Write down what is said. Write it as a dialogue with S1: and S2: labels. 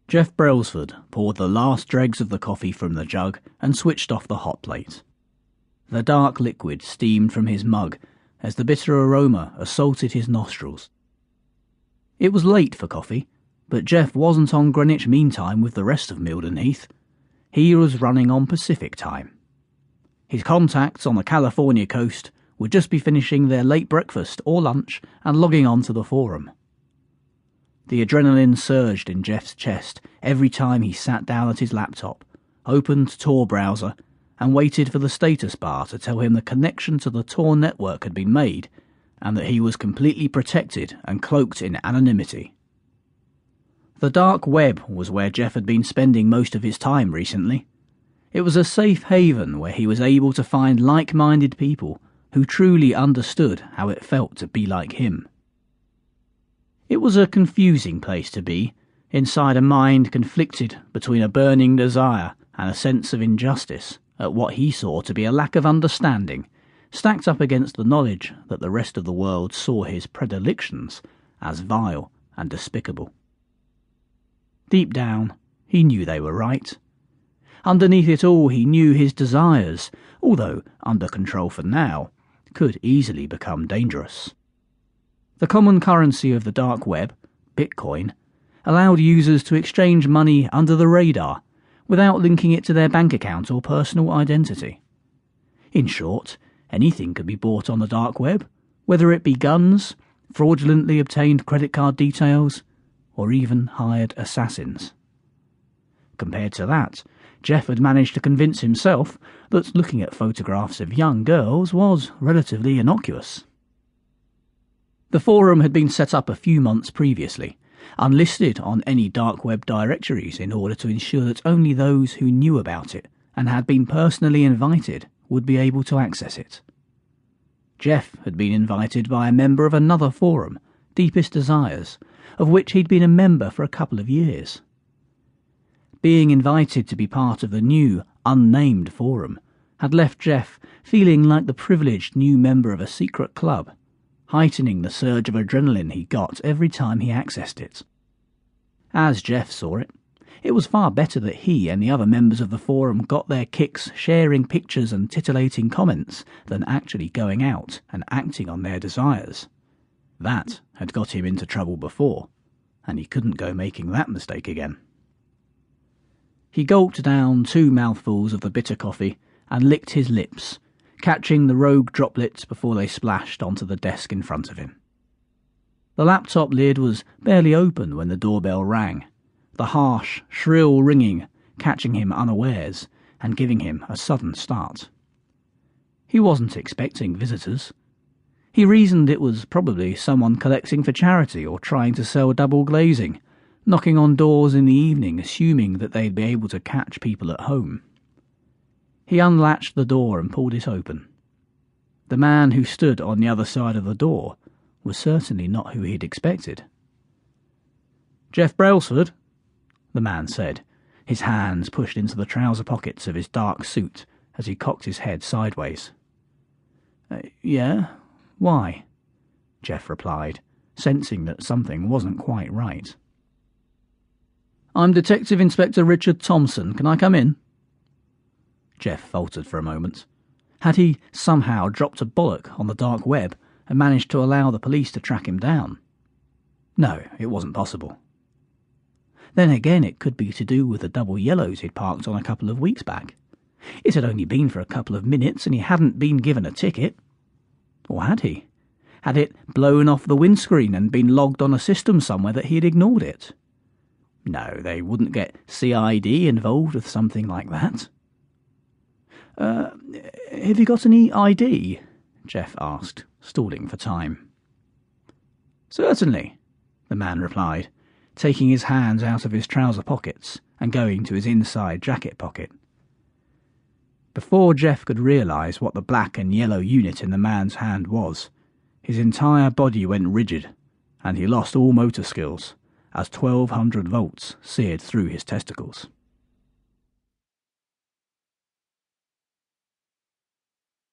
S1: Jeff Brelsford poured the last dregs of the coffee from the jug and switched off the hot plate. The dark liquid steamed from his mug as the bitter aroma assaulted his nostrils. It was late for coffee, but Jeff wasn't on Greenwich Mean Time with the rest of Milden Heath. He was running on Pacific Time. His contacts on the California coast would just be finishing their late breakfast or lunch and logging on to the forum. The adrenaline surged in Jeff's chest every time he sat down at his laptop, opened Tor browser, and waited for the status bar to tell him the connection to the Tor network had been made and that he was completely protected and cloaked in anonymity. The dark web was where Jeff had been spending most of his time recently. It was a safe haven where he was able to find like-minded people who truly understood how it felt to be like him. It was a confusing place to be, inside a mind conflicted between a burning desire and a sense of injustice at what he saw to be a lack of understanding, stacked up against the knowledge that the rest of the world saw his predilections as vile and despicable. Deep down, he knew they were right. Underneath it all, he knew his desires, although under control for now, could easily become dangerous. The common currency of the dark web, Bitcoin, allowed users to exchange money under the radar without linking it to their bank account or personal identity. In short, anything could be bought on the dark web, whether it be guns, fraudulently obtained credit card details, or even hired assassins. Compared to that, Jeff had managed to convince himself that looking at photographs of young girls was relatively innocuous. The forum had been set up a few months previously, unlisted on any dark web directories in order to ensure that only those who knew about it and had been personally invited would be able to access it. Jeff had been invited by a member of another forum, Deepest Desires, of which he'd been a member for a couple of years. Being invited to be part of the new, unnamed forum had left Jeff feeling like the privileged new member of a secret club, heightening the surge of adrenaline he got every time he accessed it. As Jeff saw it, it was far better that he and the other members of the forum got their kicks sharing pictures and titillating comments than actually going out and acting on their desires. That had got him into trouble before, and he couldn't go making that mistake again. He gulped down 2 mouthfuls of the bitter coffee and licked his lips, catching the rogue droplets before they splashed onto the desk in front of him. The laptop lid was barely open when the doorbell rang, the harsh, shrill ringing catching him unawares and giving him a sudden start. He wasn't expecting visitors. He reasoned it was probably someone collecting for charity or trying to sell double glazing, knocking on doors in the evening assuming that they'd be able to catch people at home. He unlatched the door and pulled it open. The man who stood on the other side of the door was certainly not who he'd expected. "Jeff Brelsford," the man said, his hands pushed into the trouser pockets of his dark suit as he cocked his head sideways. Yeah? Why?" Jeff replied, sensing that something wasn't quite right. "I'm Detective Inspector Richard Thompson. Can I come in?" Jeff faltered for a moment. Had he somehow dropped a bollock on the dark web and managed to allow the police to track him down? No, it wasn't possible. Then again, it could be to do with the double yellows he'd parked on a couple of weeks back. It had only been for a couple of minutes and he hadn't been given a ticket. Or had he? Had it blown off the windscreen and been logged on a system somewhere that he'd ignored it? No, they wouldn't get CID involved with something like that. Have you got any ID?" Jeff asked, stalling for time. "Certainly," the man replied, taking his hands out of his trouser pockets and going to his inside jacket pocket. Before Jeff could realise what the black and yellow unit in the man's hand was, his entire body went rigid, and he lost all motor skills as 1200 volts seared through his testicles.